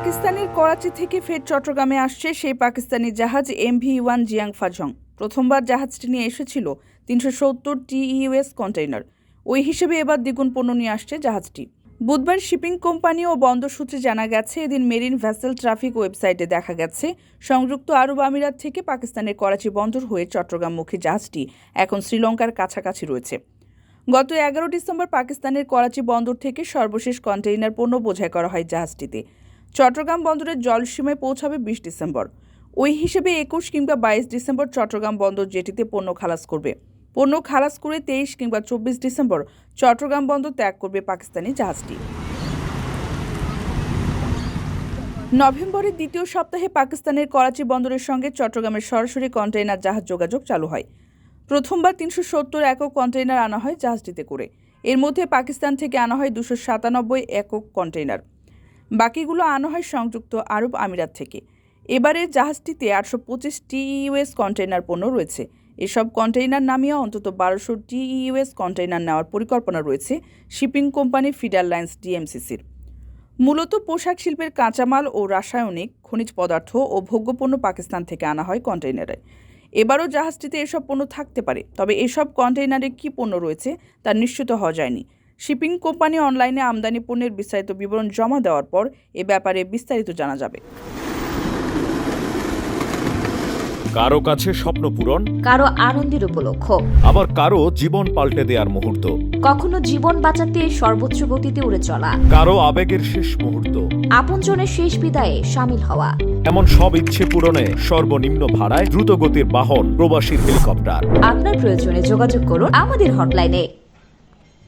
পাকিস্তানের করাচি থেকে ফের চট্টগ্রামে আসছে সেই পাকিস্তানি জাহাজ MV1 জিয়াংফাজং। প্রথমবার জাহাজটি নিয়ে এসেছিল 370 TEUS কন্টেইনার। ওই হিসেবে এবার দ্বিগুণ পণ্য নিয়ে আসছে জাহাজটি। বুধবার শিপিং কোম্পানি ও বন্দর সূত্রে জানা গেছে, এদিন মেরিন ভেসেল ট্রাফিক ওয়েবসাইটে দেখা গেছে সংযুক্ত আরব আমিরাত থেকে পাকিস্তানের করাচি বন্দর হয়ে চট্টগ্রামমুখী জাহাজটি এখন শ্রীলঙ্কার কাছাকাছি রয়েছে। গত 11 ডিসেম্বর পাকিস্তানের করাচি বন্দর থেকে সর্বশেষ কন্টেইনার পণ্য বোঝাই করা হয় জাহাজটিতে। চট্টগ্রাম বন্দরের জলসীমায় পৌঁছাবে 20 ডিসেম্বর। ওই হিসেবে 21 কিংবা 22 ডিসেম্বর চট্টগ্রাম বন্দর জেটিতে পণ্য খালাস করবে। পণ্য খালাস করে 23 কিংবা 24 ডিসেম্বর চট্টগ্রাম বন্দর ত্যাগ করবে পাকিস্তানি জাহাজটি। নভেম্বরের দ্বিতীয় সপ্তাহে পাকিস্তানের করাচি বন্দরের সঙ্গে চট্টগ্রামের সরাসরি কন্টেইনার জাহাজ যোগাযোগ চালু হয়। প্রথমবার 370 একক কন্টেইনার আনা হয় জাহাজটিতে করে। এর মধ্যে পাকিস্তান থেকে আনা হয় 297 একক কন্টেইনার। বাকিগুলো আনা হয় সংযুক্ত আরব আমিরাত থেকে। এবারে জাহাজটিতে 825 TEUS কন্টেইনার পণ্য রয়েছে। এসব কন্টেইনার নামিয়ে অন্তত 1200 TEUS কন্টেইনার নেওয়ার পরিকল্পনা রয়েছে শিপিং কোম্পানি ফিডার লাইন্স DMCCর। মূলত পোশাক শিল্পের কাঁচামাল ও রাসায়নিক, খনিজ পদার্থ ও ভোগ্যপণ্য পাকিস্তান থেকে আনা হয় কন্টেইনারে। এবারও জাহাজটিতে এসব পণ্য থাকতে পারে, তবে এসব কন্টেইনারে কী পণ্য রয়েছে তা নিশ্চিত হওয়া যায়নি। শিপিং কোম্পানি অনলাইনে আমদানি পণ্যের বিস্তারিত বিবরণ জমা দেওয়ার পর এ ব্যাপারে বিস্তারিত জানা যাবে। কারো কাছে স্বপ্ন পূরণ, কারো আনন্দের উপলক্ষ, আবার কারো জীবন পাল্টে দেওয়ার মুহূর্ত, কখনো জীবন বাঁচাতে সর্বোচ্চ গতিতে উড়ে চলা, কারো আবেগের শেষ মুহূর্ত, আপনজনের শেষ বিদায়ে শামিল হওয়া। এমন সব ইচ্ছে পূরণে সর্বনিম্ন ভাড়ায় দ্রুতগতির বাহন প্রবাসীর হেলিকপ্টার। আপনার প্রয়োজনে যোগাযোগ করুন আমাদের হটলাইনে।